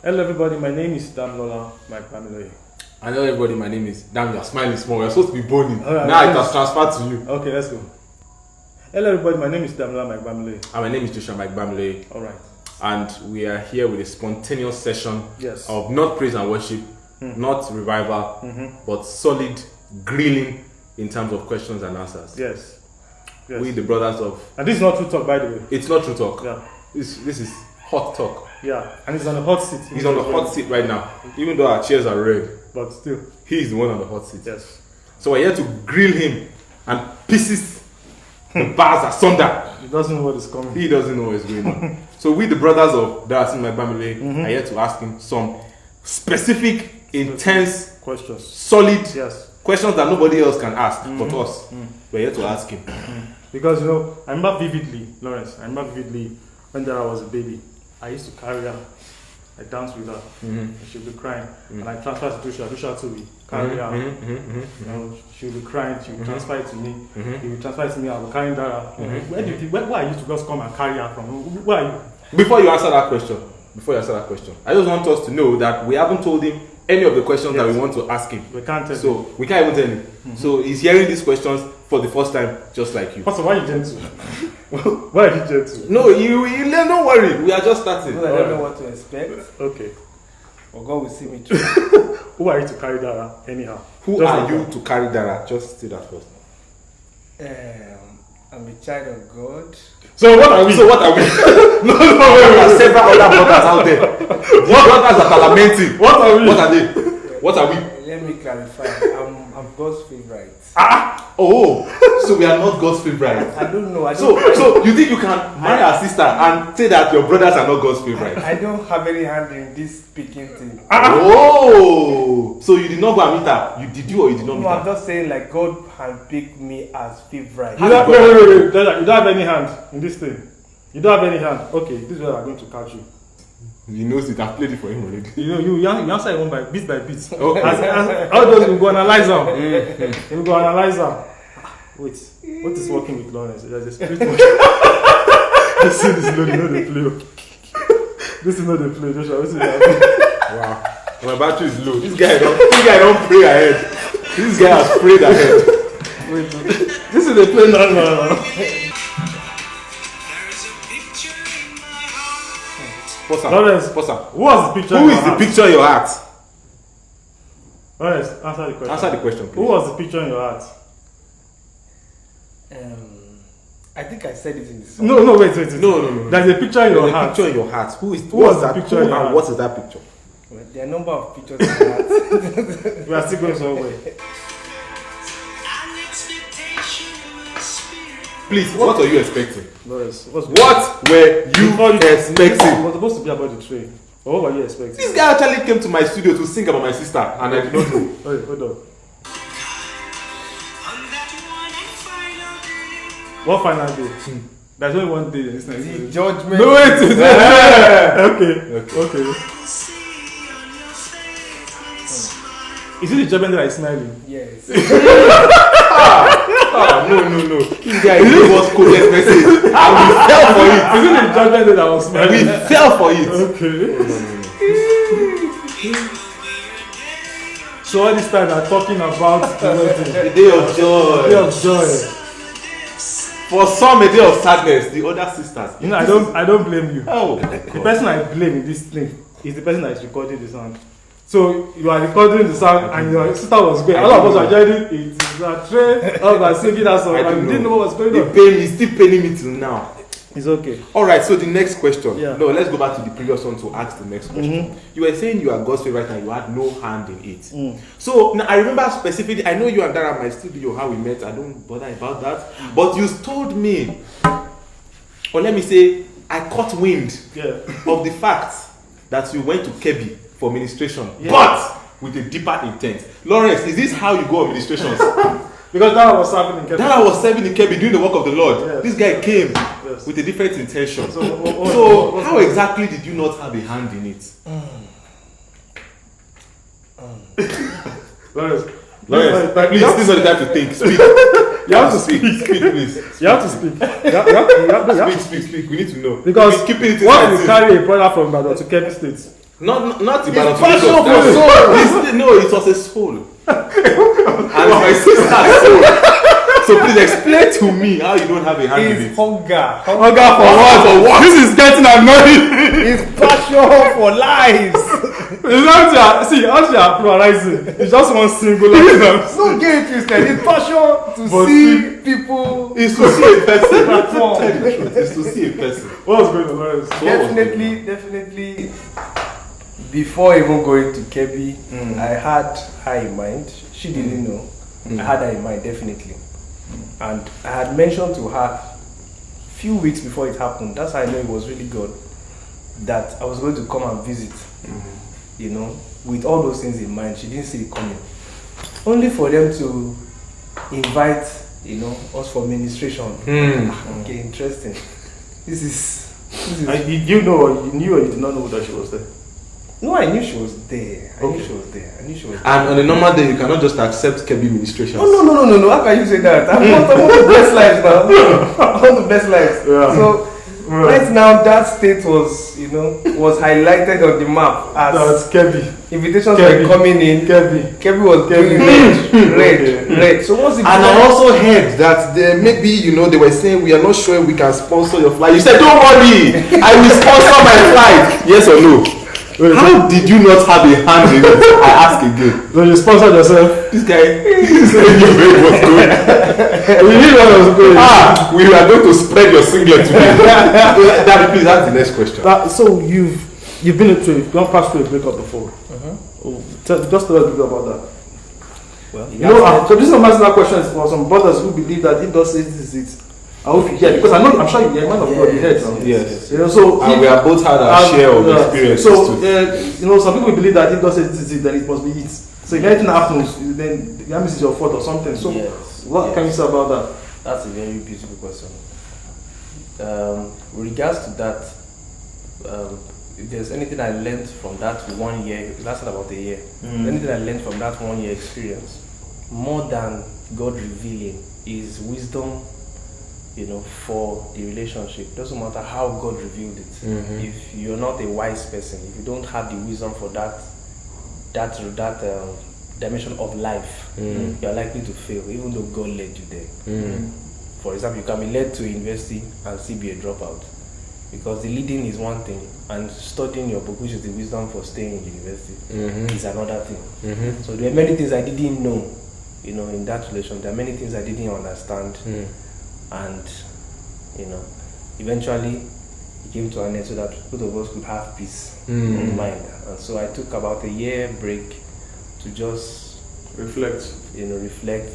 Hello everybody, my name is Damlola, my family. Hello everybody, my name is Dammy. You're smiling small. You're supposed to be boning. Right, now it has transferred to you. Okay, let's go. Hello everybody, my name is Damlola, my family. And my name is Joshua, my family. Alright. And we are here with a spontaneous session Yes. of not praise and worship, not revival, but solid grilling in terms of questions and answers. Yes. Yes. We, the brothers of... And this is not true talk, by the way. It's not true talk. Yeah. This is hot talk. Yeah. And he's on the hot seat. He's on the hot seat right now. Even though our chairs are red. But still. He is the one on the hot seat. Yes. So we're here to grill him and pieces the bars asunder. He doesn't know what is coming. He doesn't know what's going on. So we, the brothers of That's in My Family, are here to ask him some specific, intense, questions, solid questions that nobody else can ask but us. We're here to ask him. Because I remember vividly, Lawrence. I remember vividly when Dara was a baby. I used to carry her. I danced with her. And she'd be crying. And I transferred to Dusha. Dusha too will carry her. She would be crying. She would transfer it to me. He would transfer it to me. I would carry Dara. Where do you think? Where are you to just come and carry her from? Where are you? Before you answer that question, I just want us to know that we haven't told him any of the questions that we want to ask him. We can't tell him. We can't even tell him. So he's hearing these questions for the first time, just like you. First of all, why are you gentle? Why are you gentle? No, you don't worry. We are just starting. Because I don't know what to expect. Okay. But God will see me through. Who are you to carry Dara anyhow? Who just are you to carry Dara? Just say that first. I'm a child of God. So what are we? No, there are several other brothers out there. What brothers that are lamenting? What are we? What are they? What are we? Let me clarify. I'm God's favorite. So we are not God's favorite. I don't know. So you think you can marry our sister and say that your brothers are not God's favorite? I don't have any hand in this speaking thing. So you did not go and meet her? You did or you did not meet her? No, I'm just saying like God handpicked me as favorite. Wait. You don't have any hand in this thing. You don't have any hand. Okay, this is where I'm going to catch you. He knows it. I've played it for him already. You answer it one by bit. Okay. How does you go analyze them? You go analyze them. Wait, what is working with Lawrence? There's a spirit working. This is not the play. This is not the play. Joshua, this is wow. My battery is low. This guy don't pray ahead. This guy has prayed ahead. Wait, this is the play. No. Lawrence, who was the picture? Who is the picture in your heart? Lawrence, answer the question. Answer the question, please. Who was the picture in your heart? I think I said it in the song. No. Wait. No. There's a picture in your heart. Picture in your heart. Who was that picture in your heart? What is that picture? Well, there are a number of pictures in my heart. We are still going somewhere. Please, what are you expecting? Lawrence, what were you expecting? It was supposed to be about the train. What were you expecting? This guy actually came to my studio to sing about my sister, and I did not know. Wait, hold on. What final day? There's only one day in this night. The judgment. No, wait. Okay. Is it the judgment that is smiling? Yes. No. This guy was coded message, and we fell for it. Is it the judgment that was smiling? We fell for it. Okay. So all this time I'm talking about the wedding. The day of joy. The day of joy. For some, a day of sadness. The other sisters. I don't blame you. Oh, the person I blame in this thing is the person that is recording the sound. So you are recording the sound and your sister was going. All of us are joining. It is a train. All of us singing that song. And we didn't know what was going on. It's still paining me till now. It's okay. Alright, so the next question. Yeah. No, let's go back to the previous one to ask the next question. You were saying you are God's favorite and you had no hand in it. So now I remember specifically, I know you and Dara might still be how we met. I don't bother about that. But you told me, or let me say, I caught wind of the fact that you went to Kebbi for ministration, but with a deeper intent. Lawrence, is this how you go on ministrations? Because Dara was serving in Kebbi. Dara was serving in Kebbi doing the work of the Lord. Yes. This guy came with a different intention. So how exactly did you not have a hand in it? Lawrence, please, this is not the time to think. Speak. You have to speak. Speak, please. You have to speak. You have to Speak. We need to know. Because keeping it what you carry a brother from Ibadan to Kebbi State Not the It's balance. passion for soul. No, it was a soul. And my sister's soul. So please explain to me how you don't have a hand in It's it. hunger. Hunger for what? This is getting annoying. It's passion for lives. It's not see, how you are pluralizing. It's just one singular thing. Don't get it twisted. It's passion to But see people. It's to see a person. Platform. Tell the truth. It's to see a person. What's going on, Lawrence? Definitely. Before even going to Kebbi, I had her in mind. She didn't know. I had her in mind, definitely. And I had mentioned to her a few weeks before it happened. That's how I know it was really good. That I was going to come and visit. You know, with all those things in mind. She didn't see it coming. Only for them to invite, you know, us for ministration. Okay, interesting. This is. You know, or you knew, or you did not know that she was there. No, I knew she was there. I knew she was there. And on a normal day, you cannot just accept Kebbi ministrations. Oh, no. How can you say that? I want the best lives now. I want the best lives. Yeah. So, right now, that state was, you know, was highlighted on the map as That's Kebbi. invitations Kebbi. were coming in. Kebbi was doing red. So once it And I also heard that maybe, you know, they were saying we are not sure we can sponsor your flight. You said, don't worry, I will sponsor my flight. Yes or no? How did you not have a hand in it? I ask again. So you sponsored yourself. This guy you know what's going. We knew what was going. We are going to spread your singlet today. Daddy, please ask the next question. So you've been passed through a breakup before. Just tell us a bit about that. Well, You know, so this is a massive question for some brothers who believe that if God says this is it. I hope you hear, because I'm sure you're a man of God. You heard now. Yes. You know, so And we have both had our share of experiences So too. you know, some people believe that if God says this is it, then it must be it. So if anything happens, then that means it's your fault or something. So what can you say about that? That's a very beautiful question. With regards to that, if there's anything I learned from that 1 year, it lasted about a year. Anything I learned from that 1 year experience, more than God revealing, is wisdom, you know, for the relationship. Doesn't matter how God revealed it. If you're not a wise person, if you don't have the wisdom for that dimension of life, you're likely to fail, even though God led you there. For example, you can be led to university and still be a dropout, because the leading is one thing, and studying your book, which is the wisdom for staying in university, is another thing. So there are many things I didn't know, you know, in that relation. There are many things I didn't understand. And, you know, eventually it came to an end so that both of us could have peace in mind. And so I took about a year break to just Reflect,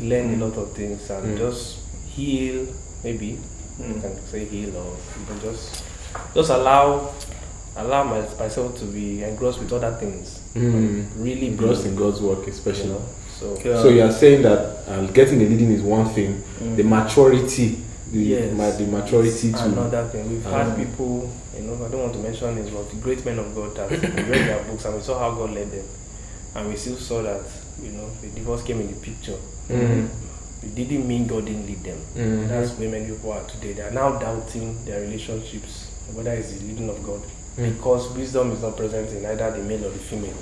learn a lot of things, and just heal, maybe you can say heal, or even just allow myself to be engrossed with other things. Really Engrossed in God's work, especially. You know? So you are saying that getting the leading is one thing, the maturity, the maturity to another thing. We've had people, you know, I don't want to mention names, but the great men of God that we read their books and we saw how God led them, and we still saw that, you know, the divorce came in the picture. It didn't mean God didn't lead them. That's where many people are today. They are now doubting their relationships, whether it's the leading of God, because wisdom is not present in either the male or the female.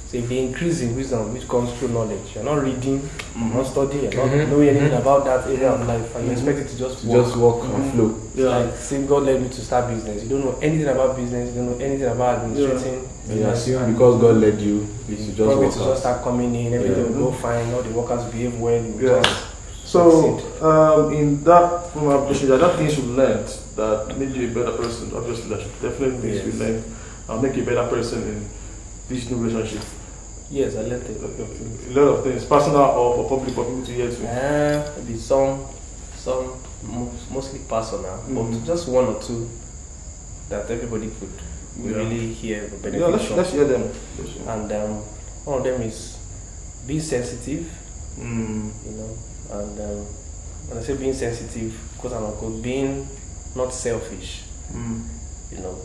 So if they increase in wisdom, which comes through knowledge, you're not reading, not studying, you're not knowing anything about that area of life, and you expect it to just walk and flow. Like, say God led me to start business. You don't know anything about business, you don't know anything about administrating. You assume because God led you, you should just probably walk to out. just start coming in, everything will go fine, all the workers behave well, you will just So succeed. in that from our application, there are things you learned that made you a better person. Obviously, that's definitely things you learned and make you a better person in this new relationship. Yes, I learned it. A lot of things, personal or for public, for people to hear too. Maybe some mostly personal, but just one or two that everybody could really hear the benefit from. Let's hear them. And one of them is being sensitive, you know, and when I say being sensitive, quote unquote, being not selfish, you know,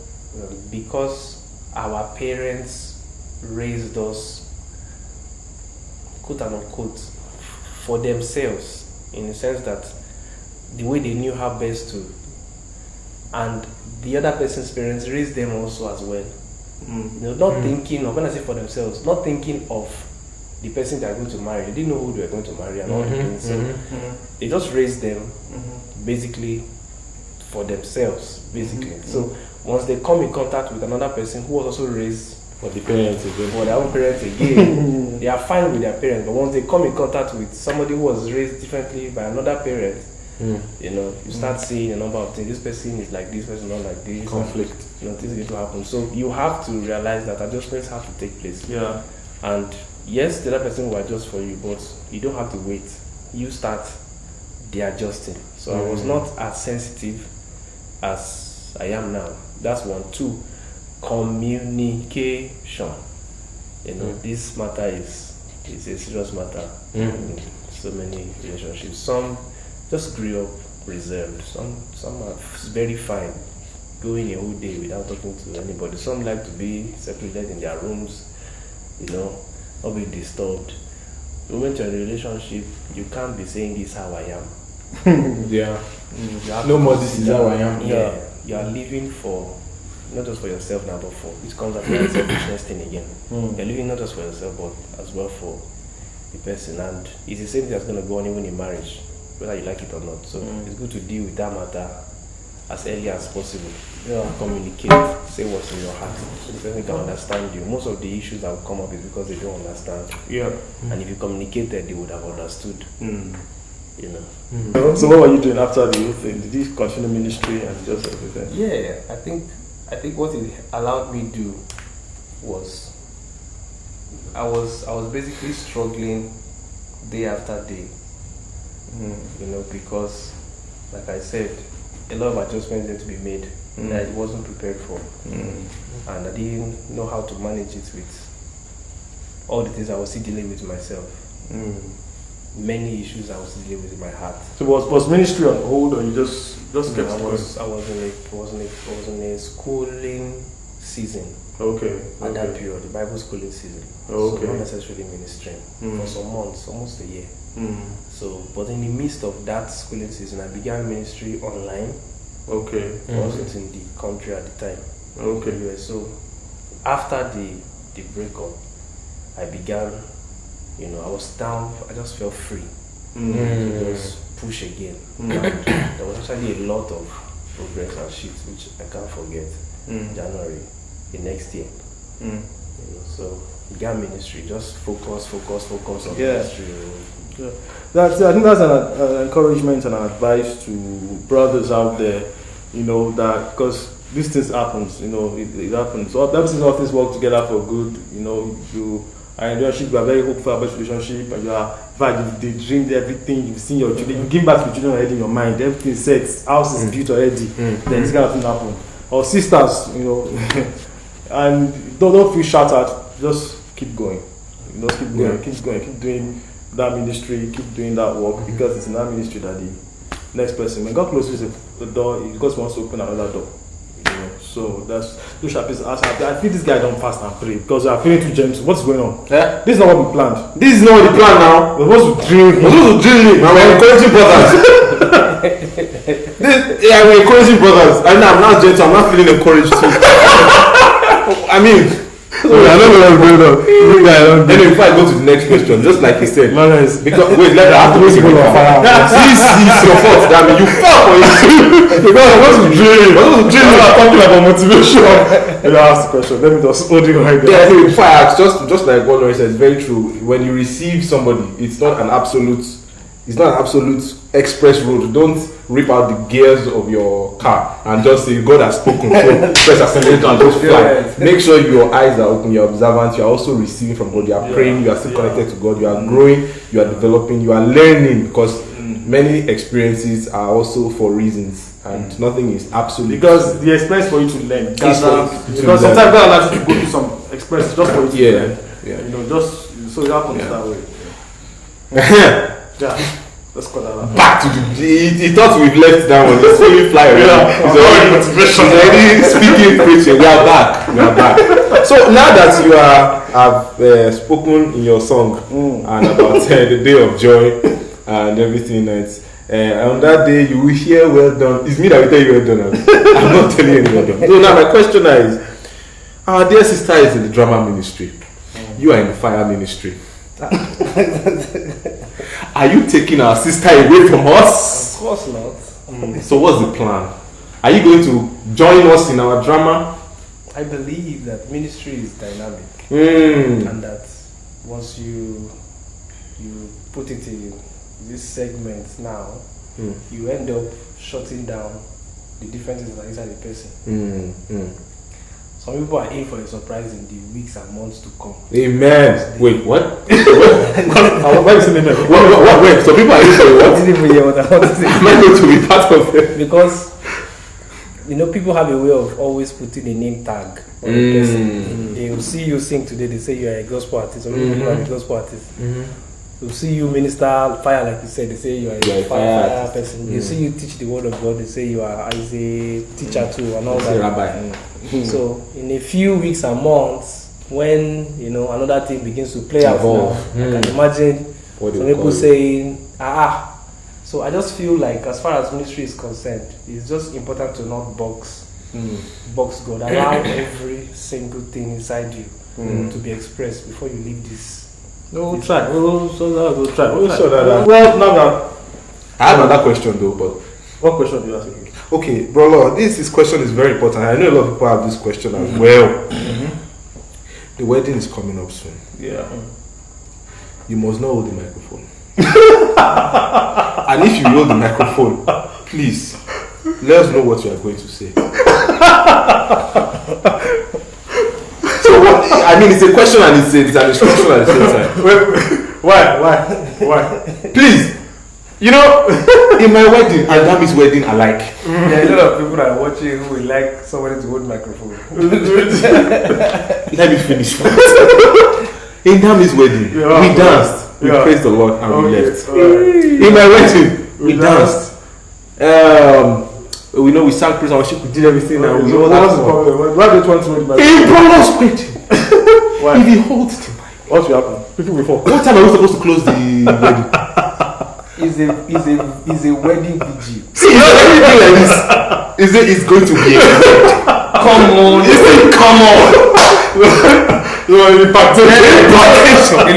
because our parents raised us, quote unquote, for themselves, in the sense that the way they knew how best to, and the other person's parents raised them also as well. You know, not thinking of, when I say for themselves, not thinking of the person they are going to marry. They didn't know who they were going to marry and all the things. So they just raised them basically for themselves, basically. So once they come in contact with another person who was also raised For the parents again. for their own parents again, they are fine with their parents. But once they come in contact with somebody who was raised differently by another parent, you know, you start seeing a number of things. This person is like this, person not like this. Conflict. And, you know, things need to happen. So you have to realize that adjustments have to take place. Yeah. And yes, the other person will adjust for you, but you don't have to wait. You start the adjusting. So I was not as sensitive as I am now. That's one. Two, communication. You know, this matter is a serious matter in so many relationships. Some just grew up reserved. Some are very fine, going a whole day without talking to anybody. Some like to be separated in their rooms, you know, not be disturbed. The moment you're in a relationship, you can't be saying this is how I am. Yeah. You have No to more this is how I am. Yeah, you are living for, not just for yourself now, but for, it comes after that selfishness thing again. You're living not just for yourself, but as well for the person. And it's the same thing that's going to go on even in marriage, whether you like it or not. So it's good to deal with that matter as early as possible. Communicate, say what's in your heart, so the person can understand you. Most of the issues that will come up is because they don't understand. Yeah. And if you communicated, they would have understood. You know. So what were you doing after the whole thing? Did you continue ministry and just everything? Yeah, I think what it allowed me to do was I was basically struggling day after day. You know, because like I said, a lot of adjustments need to be made that I wasn't prepared for. And I didn't know how to manage it with all the things I was still dealing with myself. Many issues I was still dealing with in my heart. So was ministry on hold, or you just kept I going? was in a schooling season. Okay. At that period, the Bible schooling season. Oh, okay. So not necessarily ministering for some months, almost a year. So, but in the midst of that schooling season, I began ministry online. Okay. I wasn't in the country at the time. Okay. US. So, after the breakup, I began. You know, I was down. I just felt free to just push again. And there was actually a lot of progress and shit, which I can't forget. January, the next year. You know, so began ministry. Just focus on ministry. Yeah. I think that's an encouragement and an advice to brothers out there. You know that because these things happens. You know it happens. So that means all things work together for good. You know you. And in relationship, you are very hopeful about relationship, and you are, in fact, you dreamed everything, you've seen your children, you give back to your children already in your mind, everything is set, house is built already, then this kind of thing happen. Or sisters, you know, and don't feel shattered, just keep going. You know, keep going, keep doing that ministry, keep doing that work, because it's in that ministry that the next person, when God closes the door, it's because he wants to open another door. So that's those sharp is I feel this guy don't fast and pray because I'm feeling too gentle. What's going on? Yeah. This is not what we planned. This is not the plan now. We're supposed to drink. We're supposed to drink. We're encouraging brothers. We're encouraging brothers. I'm not gentle. I'm not feeling encouraged too. I mean, I don't know what's going on. Anyway, before I go to the next question, just like he said, because wait, I have to wait to go on fire. This is your fault, Dammy. You fell for it. Because I want to drink. I'm talking about motivation. And I ask the question. Let me just hold you right there. Yeah, anyway, before I ask, just like what Lawrence says, very true. When you receive somebody, it's not an absolute express road. Don't rip out the gears of your car and just say God has spoken. So press accelerator and just fly. Make sure your eyes are open, you're observant, you're also receiving from God, you are praying, you are still connected to God, you are growing, you are developing, you are learning, because many experiences are also for reasons and nothing is absolute. Because the experience for you to learn. Because sometimes God allows you to go through some experiences just for you to learn. Yeah. You know, just so it happens that way. Yeah. Let's call that out. Back to he thought we've left that one. Let's see him fly around. He's already motivation. He's already speaking, preaching. We are back. So now that you have spoken in your song and about the day of joy and everything, on that day you will hear well done. It's me that will tell you well done. I'm not telling you well done. So now my question is, Our dear sister is in the drama ministry. You are in the fire ministry. Are you taking our sister away from us? Of course not. So what's the plan? Are you going to join us in our drama? I believe that ministry is dynamic, Mm. and that once you put it in this segment now, you end up shutting down the differences that are inside the person. Some people are in for a surprise in the weeks and months to come. Amen. Wait, what? Why is it amen? Wait, so people are in for I what? didn't even hear what I want to say. Am I going to be part of it? Because people have a way of always putting a name tag on the person. They will see you sing today, they say you are a gospel artist, or maybe you are a gospel artist. They'll see you minister fire, like you said, they say you are a fire person. They see you teach the word of God, they say you are a teacher too, and all that. Rabbi. So in a few weeks and months, when another thing begins to play out now, I can imagine What some they people call saying, So I just feel like, as far as ministry is concerned, it's just important to not box God. Allow every single thing inside you to be expressed before you leave this. We'll try. We'll try. Well, now I have another question though, but What question do you ask me? okay, bro, this question is very important. I know a lot of people have this question as well. The wedding is coming up soon. Yeah. You must not hold the microphone. And if you hold the microphone, please let us know what you are going to say. So what, I mean, it's a question and it's an instruction at the same time. Why? Please, in my wedding and Dammy's wedding alike. There are a lot of people that are watching who would like somebody to hold microphone. Let me finish first. In Dammy's wedding, we danced, we praised the Lord, and we left. In my wedding, we danced. We sang praise and worship, we did everything, and we all What's the problem? Why don't you want to hold my In brother's wedding, Why? if he holds the mic, What will happen? People will fall. what time are we supposed to close the wedding? Is a wedding vigil. See, everything like this. It's going to be. Come on. Come on. The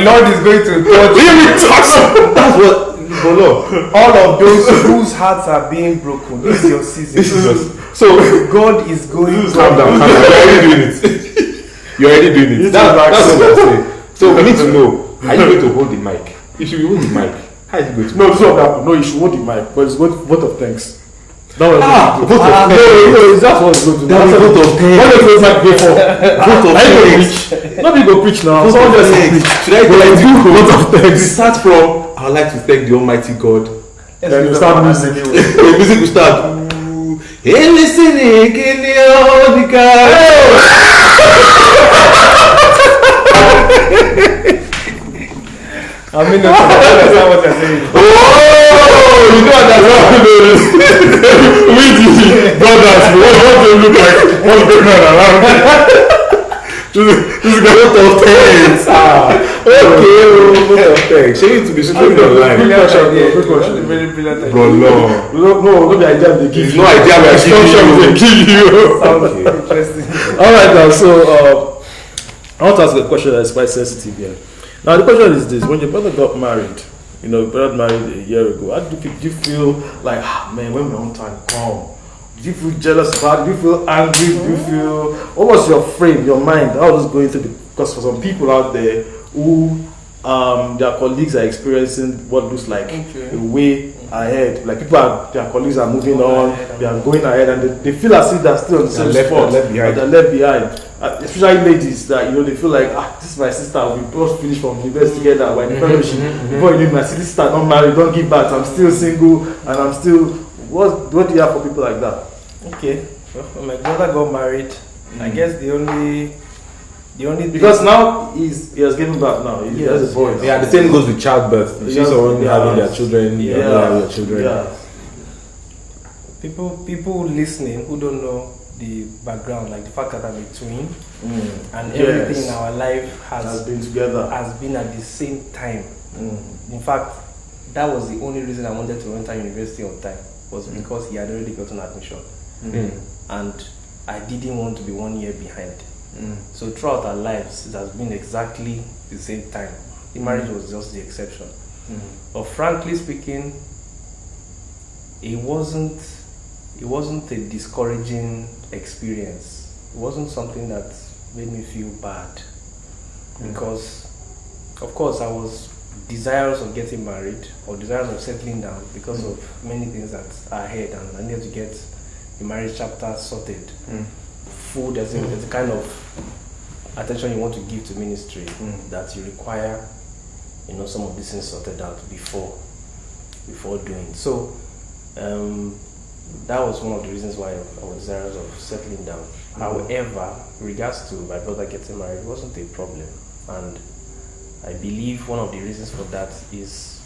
Lord is going to touch. That's what. All of those whose hearts are being broken. This is your season. So God is going to calm down. You're already doing it. That's what I'm saying. So we need to know. Are you going to hold the mic? If you hold the mic, how is it going to? No, this is what happened. No, you should hold the mic, but it's vote of thanks. That was vote of thanks. No, that's what it's going to do. That's vote of thanks. What does mic go for? Vote of thanks. Nobody go preach now. Vote Someone of just thanks. preach. Should I go like do vote of thanks? We start from. I would like to thank the Almighty God. Then you start music. The music will start. Hey, listening, can you the I mean, that's not what you're saying. Oh, you know what that's We brothers, what do you look like? What's going on around? This is vote of thanks. Okay, vote of thanks. She needs to be straight online. Quick question. Very brilliant. Bro, no. No be idea they give There's you. no idea we are giving you. Sounds interesting. Alright now, so I want to ask a question that is quite sensitive here. Now the question is this: when your brother got married, your brother married a year ago, how did you feel like, man, when my own time come? Did you feel jealous about it? Did you feel angry? Did you feel, what was your frame, your mind? How was going through because for some people out there who their colleagues are experiencing what looks like a way ahead. Like their colleagues are moving on, they are going ahead, and they feel as if they're still on the same spot. They're left behind. Especially ladies that they feel like this is my sister. We both finished from university together. We're in fellowship. Before you leave, my sister not married, don't give back. I'm still single, and I'm still. What do you have for people like that? Okay. Well, when my brother got married, I guess the only because now he has given back now. He has a boy. Yeah, the same goes with childbirth. You see someone having their children, having their children. Yeah. People listening who don't know the background, like the fact that I'm a twin, and everything in our life has been together, has been at the same time. In fact, that was the only reason I wanted to enter university on time, was because he had already gotten admission, and I didn't want to be 1 year behind. So throughout our lives, it has been exactly the same time. The marriage was just the exception. But frankly speaking, it wasn't a discouraging experience. It wasn't something that made me feel bad, because of course I was desirous of getting married or desirous of settling down because of many things that are ahead, and I needed to get the marriage chapter sorted. Food as a kind of attention you want to give to ministry, that you require, some of these things sorted out before doing. So that was one of the reasons why I was desirous of settling down. However, in regards to my brother getting married, it wasn't a problem, and I believe one of the reasons for that is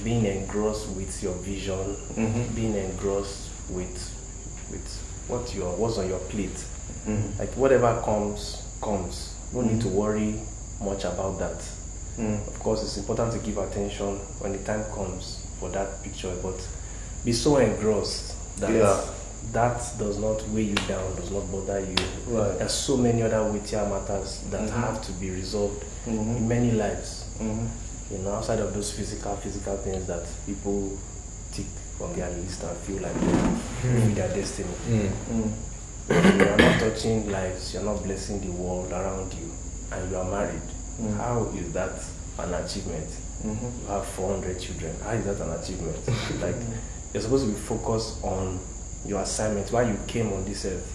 being engrossed with your vision, being engrossed with what's on your plate. Like whatever comes. No need to worry much about that. Of course, it's important to give attention when the time comes for that picture, but be so engrossed that that does not weigh you down, does not bother you. Right. There's so many other weightier matters that have to be resolved in many lives. Outside of those physical things that people tick on their list and feel like they're their destiny. You are not touching lives, you're not blessing the world around you, and you are married. How is that an achievement? You have 400 children. How is that an achievement? Like, you're supposed to be focused on your assignment, why you came on this earth.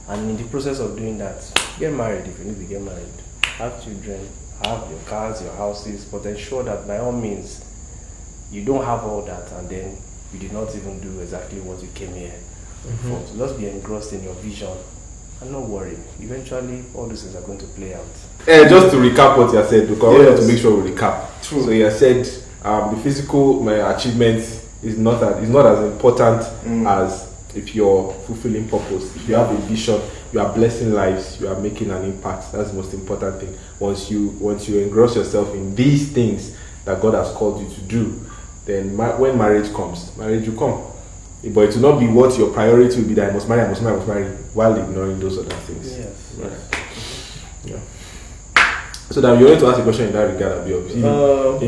And in the process of doing that, get married if you need to get married. Have children, have your cars, your houses, but ensure that by all means, you don't have all that and then you did not even do exactly what you came here for. So just be engrossed in your vision and not worry. Eventually, all these things are going to play out. Just to recap what you said, because I want to make sure we recap. True. So you said the physical achievement is not as important as if you're fulfilling purpose. If you have a vision, you are blessing lives, you are making an impact. That's the most important thing. Once you engross yourself in these things that God has called you to do, then when marriage comes, marriage will come. But it will not be what your priority will be, that I must marry, while ignoring those other things. Yes. Right. Yeah. So that you want to ask a question in that regard, I'll be obviously. No,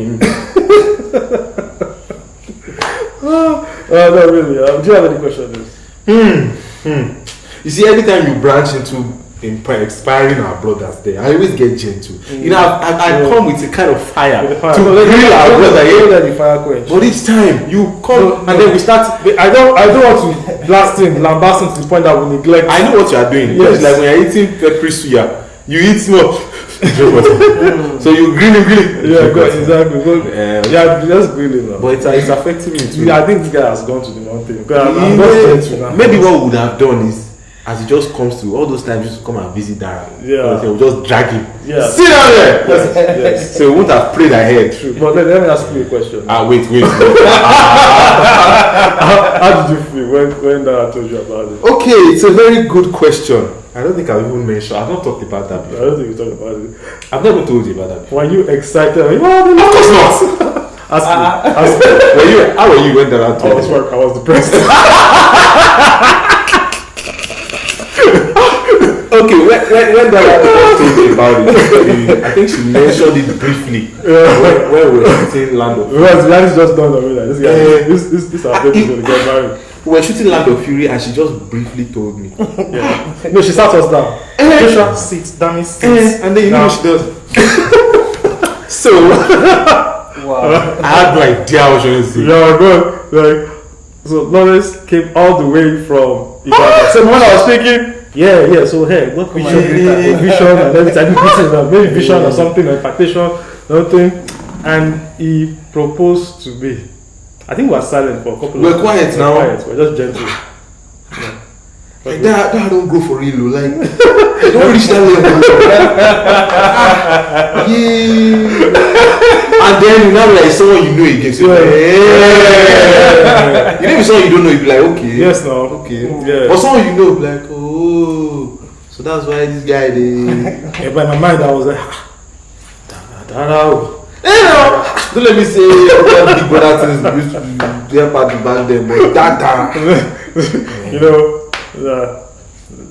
really. Do you have any question on this? You see, anytime you branch into inspiring our brothers there, I always get gentle. I come with a kind of fire to grill our brother. But each time you come and then we start. I don't want to lambast him to the point that we neglect. I know what you are doing. Yes. It's like when you're eating pepper suya, you eat small. So you grill. Yeah, exactly. Just grilling now. But it's affecting me too. I think this guy has gone to the mountain. Maybe what we would have done is, as it just comes to all those times, just come and visit Dara. Yeah. We'll just drag him. Yeah. Sit down there. Yes. So we won't have prayed ahead. True. But let me ask you a question. Wait. How did you feel when Dara told you about it? Okay, it's a very good question. I don't think I've even mentioned. I've not talked about that before. I don't think you talked about it. I've never told you about that before. Were you excited? Of course not. Ask me. How were you when Dara told you? I was depressed. Okay, when Dara told me about it, I think she mentioned it briefly. When we were shooting Land of Fury. Because just dawned on me that this guy, this our baby is going to get married. We were shooting Land of Fury and she just briefly told me. Yeah. No, she sat us down. Joshua, sit. Dammy, sit. And then you know what she does. So, wow. I had no idea what she was saying. Yeah, good. So Lawrence came all the way from Ibadan. So when I was thinking, so hey, what vision? Vision and everything. Maybe vision or something, or impactation, something. And he proposed to me. I think we were silent for a couple of minutes. We're quiet now. We're just gentle. Like that don't go for real, like don't reach that level. And then you now be like someone you know again. So you know, if someone you don't know, you be like, okay. Yes, no. Okay. Yeah. But someone you know, be like, oh, so that's why this guy Yeah, but in my mind, I was like, don't let me say big brother things we used to do part back then, but that you know,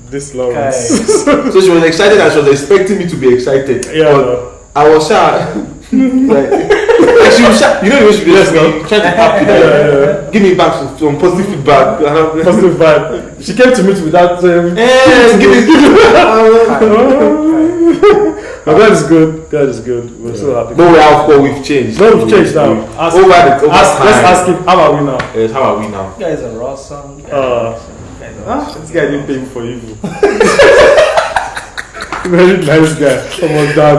This Lawrence. So she was excited and she was expecting me to be excited. Yeah. But I was shy. Like she was shy. You know the way she was trying to happy. Like, give me back some positive feedback. Positive vibe. She came to meet with that. Give me. But that is good. That is good. We're so happy. But we have, we've changed. No, we've changed now. Over time. Let's ask him. How are we now? Yes, how are we now? You guys are awesome. This guy didn't pay me for evil. Very nice guy. Almost down.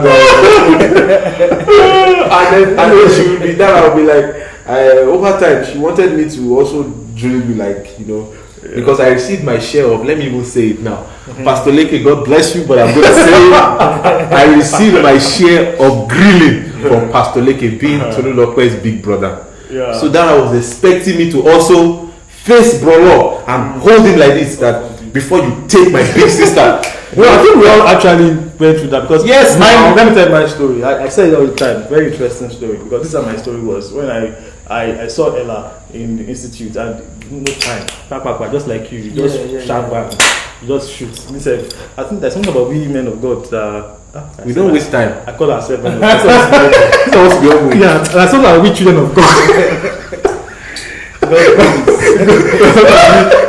And then she would be there. I would be like, over time, she wanted me to also drill me, like, you know, because I received my share of. Let me even say it now. Pastor Leke, God bless you, but I'm going to say it. I received my share of grilling from Pastor Leke, being Tolu Lope's big brother. Yeah. So that I was expecting me to also face Brolo and hold him like this, that before you take my big sister. Well, I think we all actually went through that because yes, let me tell you my story. I say it all the time. Very interesting story because this is how my story was when I saw Ella in the institute and no time, just like you just shout back, you just shoot. Listen, I think there's something about we men of God. We don't waste time. I call ourselves. Yeah, and I saw that we children of God.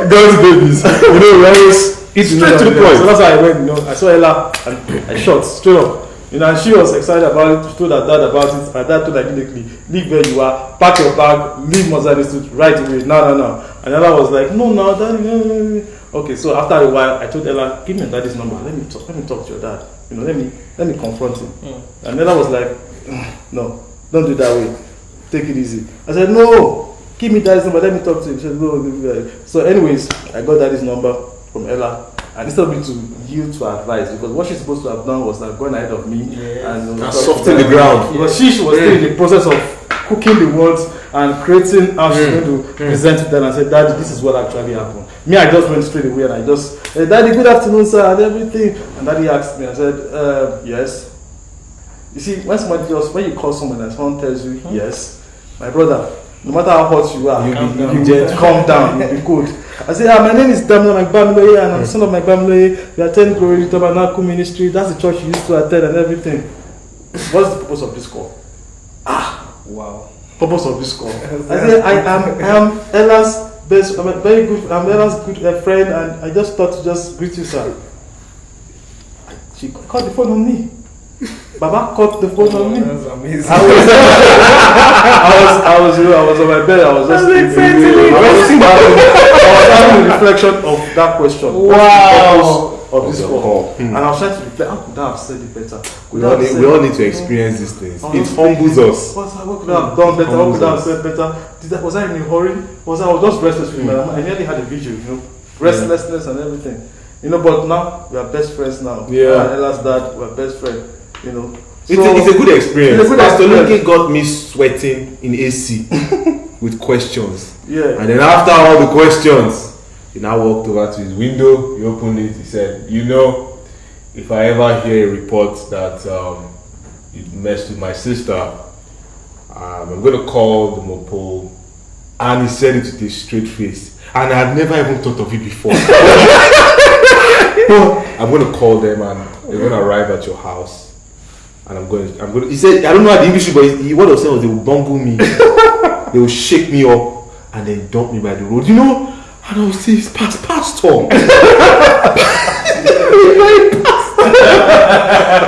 God's babies. You know, we always eat straight to the point. So that's why I went, you know, I saw Ella and I shot straight up. You know, and she was excited about it. She told her dad about it. My dad told her immediately, leave where you are, pack your bag, leave Mozambique right away. No. And Ella was like, no, daddy, no. Okay, so after a while, I told Ella, give me your daddy's number. Let me talk to your dad. You know, let me confront him. And Ella was like, no, don't do it that way. Take it easy. I said, no, give me daddy's number. Let me talk to him. She said, no. So anyways, I got daddy's number from Ella. And instead of me to yield to advice, because what she's supposed to have done was like going ahead of me and soften the ground. Because she was still in the process of cooking the words and creating how she's going to present it. And I said, Daddy, this is what actually happened. Me, I just went straight away and I just, hey, Daddy, good afternoon, sir, and everything. And Daddy asked me, I said, yes. You see, when you call someone and someone tells you yes, my brother, no matter how hot you are, you calm down, you'll be good. I said, my name is Dammy and I'm the son of my family. We attend Glory Tabernacle Ministry. That's the church you used to attend and everything. What's the purpose of this call? Wow. Purpose of this call. I said, I am Ella's best, I'm Ella's good friend, and I just thought to just greet you, sir. She called the phone on me. Baba caught the phone on me. That's amazing. I was on my bed. I was just thinking. I was having a reflection of that question. Wow. Of this call. And I was trying to reflect. How could I have said it better? We all need to experience these things. It humbles us. What could I have done better? What could I have said better? Was I in a hurry? I was just restless with me. I nearly had a vigil, you know, restlessness and everything. You know, but now we are best friends now. Yeah. Ella's dad, we are best friends. You know. It's a good experience. Pastor Leke got me sweating in AC with questions. Yeah. And then after all the questions, he now walked over to his window, he opened it, he said, you know, if I ever hear a report that you messed with my sister, I'm going to call the Mopo. And he said it with a straight face. And I had never even thought of it before. I'm going to call them and they're going to arrive at your house. And I'm going to, he said, I don't know how the English, but what he was saying was they will bungle me. They will shake me up and then dump me by the road. You know, and I will say, pastor.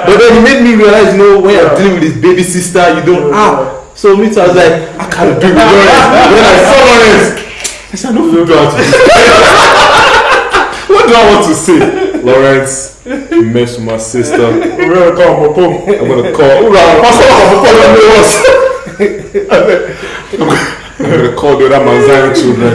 But then he made me realize, you know, when you're dealing with his baby sister, you don't, So me too, I was like, I can't do it. When I saw Lawrence, I said, no, you don't. What do I want to say? Lawrence, you messed with my sister. We're going to call Mopo. I'm going to call. I'm going to call the other Manzani children.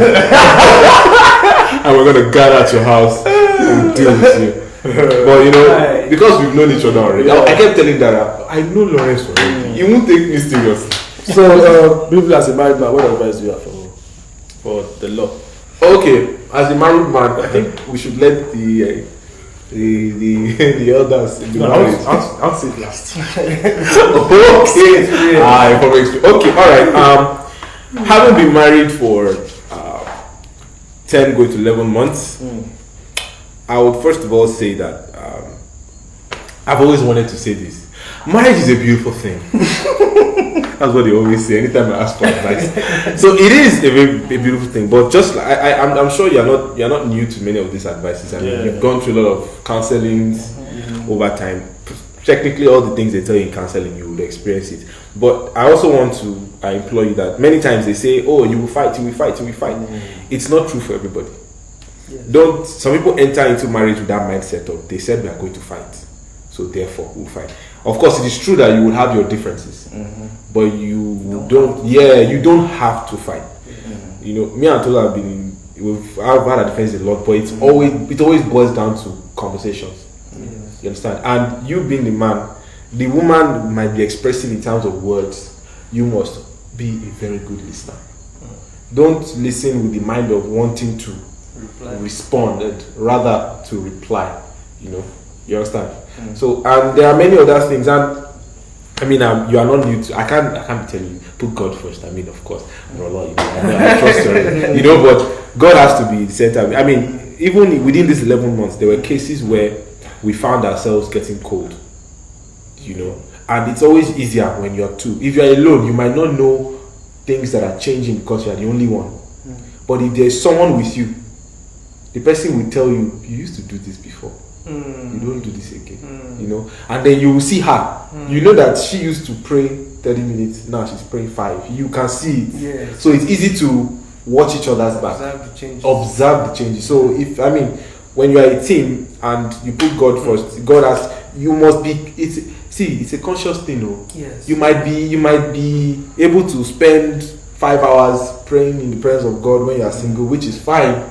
And we're going to gather at your house and deal with you. But you know, because we've known each other already, I kept telling Dara, I know Lawrence already. He won't take me seriously. So, briefly as a married man, what advice do you have for the law? Okay, as a married man, I think we should let the elders be married. I'll say it last. Okay. Okay, alright. Having been married for 10 going to 11 months, I would first of all say that I've always wanted to say this. Marriage is a beautiful thing. That's what they always say anytime I ask for advice. So it is a beautiful thing. But just I'm sure you're not new to many of these advices. I mean, you've gone through a lot of counselings over time. Technically, all the things they tell you in counseling, you will experience it. But I also want to implore you that many times they say, "Oh, you will fight, you will fight, you will fight." It's not true for everybody. Yes. Some people enter into marriage with that mindset of they said we are going to fight, so therefore we'll fight. Of course, it is true that you will have your differences, but you don't have to fight. You know, me and Tola I've had a difference a lot, but it always boils down to conversations. You understand? And you being the man, the woman might be expressing in terms of words. You must be a very good listener. Don't listen with the mind of wanting to respond, and rather to reply. You know, you understand? So, and there are many other things, and I mean, you are not new to. I can't be telling you put God first. I mean, of course, I trust you. You know, but God has to be the center. I mean, even within these 11 months, there were cases where we found ourselves getting cold. You know, and it's always easier when you're two. If you're alone, you might not know things that are changing because you're the only one. But if there's someone with you, the person will tell you, you used to do this before. You don't do this again. You know, and then you will see her. You know that she used to pray 30 minutes, now she's praying 5. You can see it. Yes. So it's easy to watch each other's back. Observe the changes. So when you are a team and you put God first, God has, you must be, it's a conscious thing, no? Yes. You might be able to spend 5 hours praying in the presence of God when you are single, which is fine.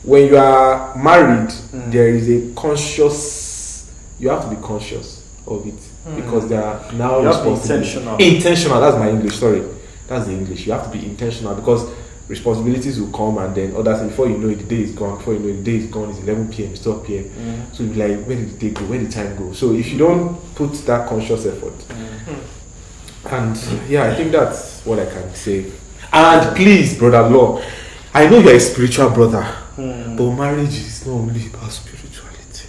When you are married, there is a conscious, you have to be conscious of it, because there are now responsibilities. Intentional, that's my English, sorry. That's the English. You have to be intentional, because responsibilities will come, and then other things, before you know it, the day is gone. Before you know it, the day is gone, it's 11 p.m., it's 12 p.m. So you'll be like, where did the day go? Where did the time go? So if you don't put that conscious effort, and I think that's what I can say. And please, brother-in-law, I know you're a spiritual brother, but marriage is not only about spirituality.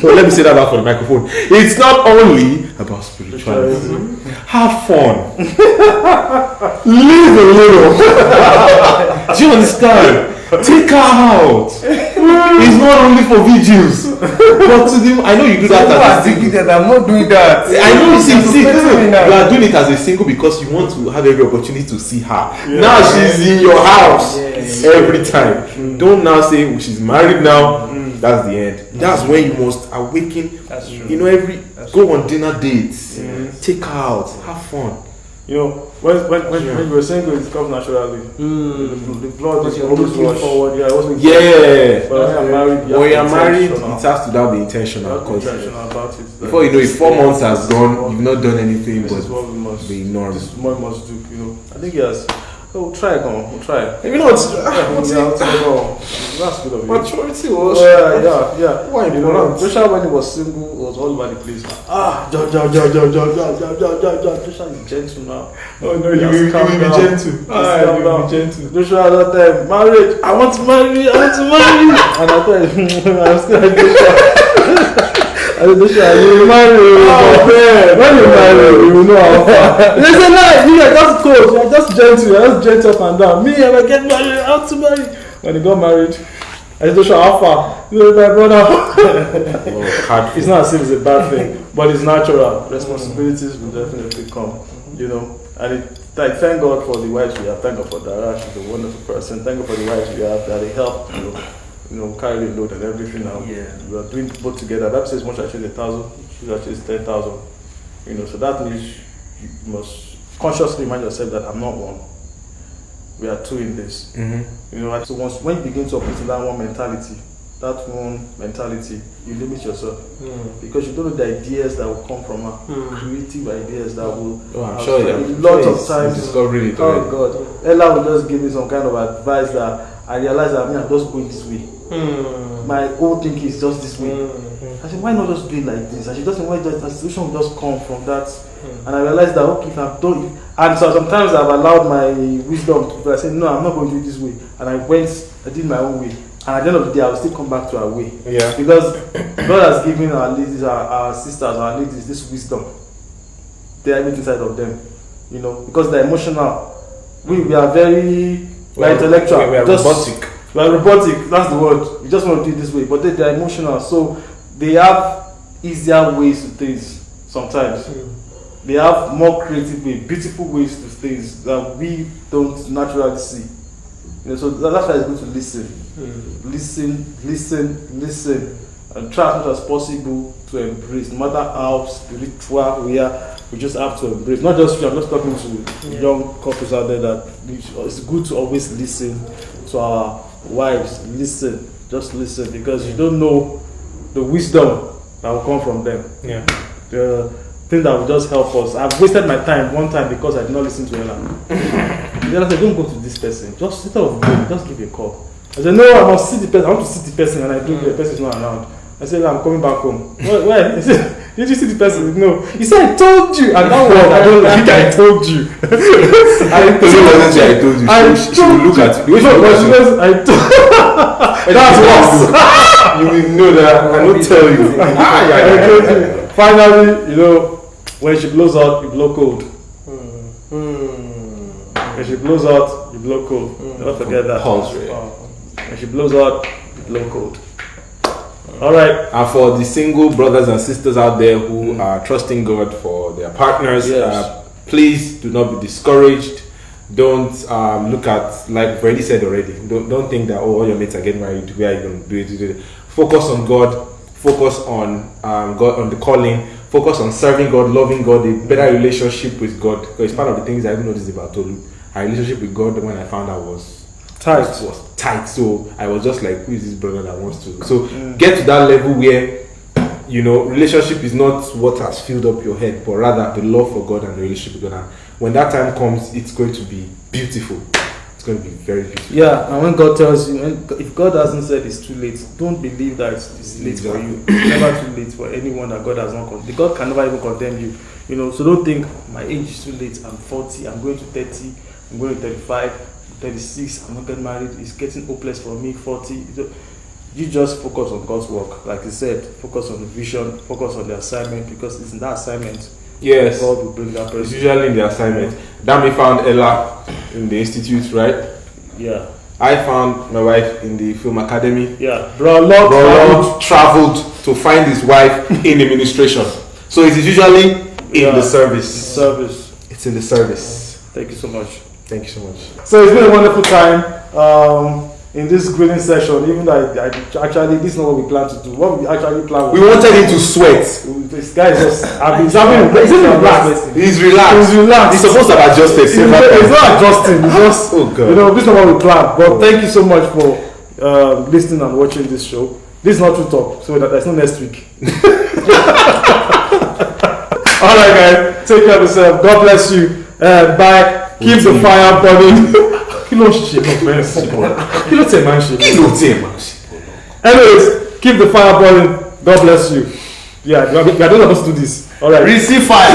So let me say that back for the microphone. It's not only about spirituality. Have fun. Live a little. Do you understand? Take her out. It's not only for videos, but to them. I know you do that as a single. I'm not doing that. I know you see, you are doing it as a single because you want to have every opportunity to see her. Now she's in your house every time. Don't now say she's married now. That's the end. That's when you must awaken. That's true. You know, go on dinner dates. Take her out. Have fun. You know, when you were single, it comes naturally. The blood is always looking forward. Yeah, But when you're married, it has to now be intentional. Because about it. Before you know it, 4 months has gone. You've not done anything. This is what we must be normal. This is what we must do. You know, I think yes. We'll try. You know what's that's good of you. Maturity was. Yeah. Why you know? Joshua, when he was single, was all over the place. Joshua is gentle now. Oh no, you will be gentle. You will be gentle. Joshua, that time, marriage. I want to marry. And I thought, I'm scared of Joshua. I said, Joshua, you will marry. Oh man, when you marry, you will know how far. They said, no, you are just cold. You are just gentle. You are just gentle up and down. Me, I will get married. I want to marry. When he got married, I said, Joshua, how far? You know, my brother. It's not as if it's a bad thing, but it's natural. Responsibilities will definitely come, you know. And thank God for the wives we have. Thank God for Dara. She's a wonderful person. Thank God for the wives we have that they help, you know, carry the load and everything now. We are doing both together. That says much I chase 1,000, she actually 10,000. You know, so that means you must consciously remind yourself that I'm not one. We are two in this. You know, so when you begin to operate in that one mentality, you limit yourself because you don't know the ideas that will come from her, creative ideas that will. I'm sure lots of times. Discovering it. Oh God, Ella will just give me some kind of advice that I realize that I'm just going this way. My whole thinking is just this way. I said, why not just do it like this? And she doesn't why the solution will just come from that. And I realized that okay, if I've done it, and so sometimes I've allowed my wisdom to I said, no, I'm not going to do it this way. And I did my own way. And at the end of the day, I will still come back to our way. Yeah. Because God has given our ladies, our sisters, our ladies this wisdom. They are everything inside of them. You know, because they're emotional. We are very intellectual. We are robotic. We are robotic, that's the word. We just want to do it this way. But they are emotional. So they have easier ways to things sometimes. They have more creative ways, beautiful ways to things that we don't naturally see. You know, so that's why it's good to listen, and try as much as possible to embrace. No matter how spiritual we are, we just have to embrace. Not just I'm just talking to young couples out there that it's good to always listen to our wives. Just listen, because you don't know the wisdom that will come from them. Yeah. The thing that will just help us. I've wasted my time one time because I did not listen to Ella. Then I said, don't go to this person. Just instead of going, just give a call. I said, no, I must see the person. I want to see the person, and I do. The person is not around. I said, I'm coming back home. Where? He said, did you see the person? No. He said, I told you. And that word, I don't think I told you. I told you. She will look at you. That's worse. You will know that. I will tell you. Finally, you know, when she blows out, you blow cold. When she blows out, you blow cold. Never forget that. When she blows out, you blow cold. Alright. And for the single brothers and sisters out there who are trusting God for their partners, please do not be discouraged. Don't look at, like I've already said already, don't think that all your mates are getting married, where are you going to do it? Focus on God, focus on God, on the calling, focus on serving God, loving God, a better relationship with God. Because it's part of the things I even noticed about Tolu. Our relationship with God, when I found out, was tight. So I was just like, who is this brother that wants to? So get to that level where, you know, relationship is not what has filled up your head, but rather the love for God and the relationship with God. And when that time comes, it's going to be beautiful. It's going to be very beautiful. Yeah, and when God tells you, if God hasn't said it's too late, don't believe that it's late for you. It's never too late for anyone that God has not condemned. God can never even condemn you. You know, so don't think my age is too late. I'm 40. I'm going to 30. I'm going to 35. 36. I'm not getting married. It's getting hopeless for me. 40. You just focus on God's work. Like you said, focus on the vision. Focus on the assignment, because it's in that assignment. Yes. God will bring that person. It's usually in the assignment. Dammy found Ella in the institute, right? Yeah. I found my wife in the film academy. Yeah. Bro Lord traveled to find his wife in administration. So it is usually in the service. It's in the service. Thank you so much. Thank you so much. So it's been a wonderful time in this grilling session. Even though I actually, this is not what we plan to do. What we actually planned, we wanted him to sweat. This guy is just relaxed. He's relaxed. He's supposed to have adjusted. It's not adjusting. It's just, oh God. You know, this is not what we planned. But thank you so much for listening and watching this show. This is not True Talk, so there's no next week. All right, guys. Take care of yourself. God bless you. Bye. Keep the fire burning. Anyways, keep the fire burning. God bless you. Yeah, we are not supposed to do this. All right. Receive fire.